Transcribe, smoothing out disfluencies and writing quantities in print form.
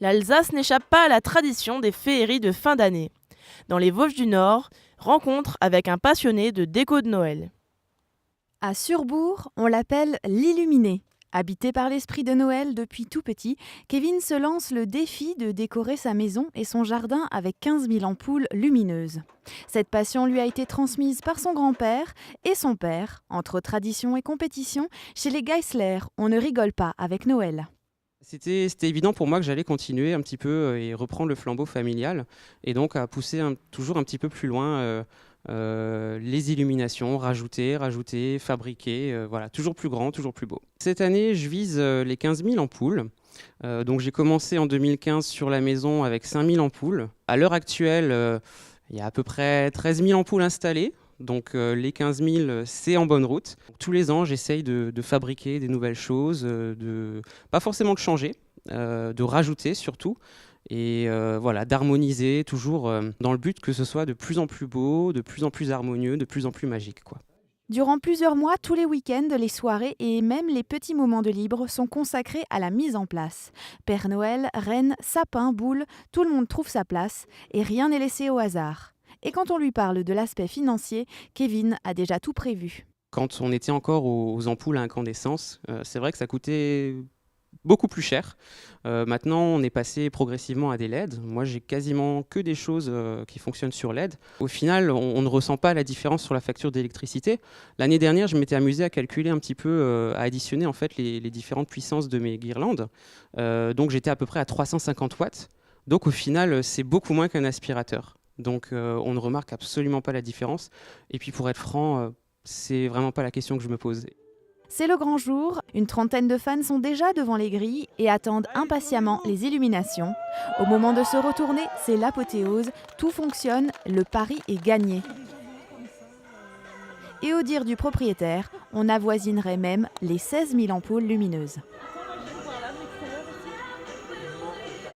L'Alsace n'échappe pas à la tradition des féeries de fin d'année. Dans les Vosges du Nord, rencontre avec un passionné de déco de Noël. À Surbourg, on l'appelle l'illuminé. Habité par l'esprit de Noël depuis tout petit, Kevin se lance le défi de décorer sa maison et son jardin avec 15 000 ampoules lumineuses. Cette passion lui a été transmise par son grand-père et son père. Entre tradition et compétition, chez les Geisler, on ne rigole pas avec Noël. C'était évident pour moi que j'allais continuer un petit peu et reprendre le flambeau familial et donc à pousser toujours un petit peu plus loin les illuminations, rajouter, fabriquer, voilà, toujours plus grand, toujours plus beau. Cette année, je vise les 15 000 ampoules. Donc j'ai commencé en 2015 sur la maison avec 5 000 ampoules. À l'heure actuelle, il y a à peu près 13 000 ampoules installées. Donc les 15 000, c'est en bonne route. Tous les ans, j'essaye de fabriquer des nouvelles choses, pas forcément de changer, de rajouter surtout, et voilà, d'harmoniser toujours dans le but que ce soit de plus en plus beau, de plus en plus harmonieux, de plus en plus magique, quoi. Durant plusieurs mois, tous les week-ends, les soirées et même les petits moments de libre sont consacrés à la mise en place. Père Noël, reine, sapin, boule, tout le monde trouve sa place et rien n'est laissé au hasard. Et quand on lui parle de l'aspect financier, Kevin a déjà tout prévu. Quand on était encore aux ampoules à incandescence, c'est vrai que ça coûtait beaucoup plus cher. Maintenant, on est passé progressivement à des LED. Moi, j'ai quasiment que des choses qui fonctionnent sur LED. Au final, on ne ressent pas la différence sur la facture d'électricité. L'année dernière, je m'étais amusé à calculer un petit peu, à additionner en fait les différentes puissances de mes guirlandes. Donc, j'étais à peu près à 350 watts. Donc, au final, c'est beaucoup moins qu'un aspirateur. Donc, on ne remarque absolument pas la différence. Et puis, pour être franc, c'est vraiment pas la question que je me pose. C'est le grand jour, une trentaine de fans sont déjà devant les grilles et attendent impatiemment les illuminations. Au moment de se retourner, c'est l'apothéose, tout fonctionne, le pari est gagné. Et au dire du propriétaire, on avoisinerait même les 16 000 ampoules lumineuses.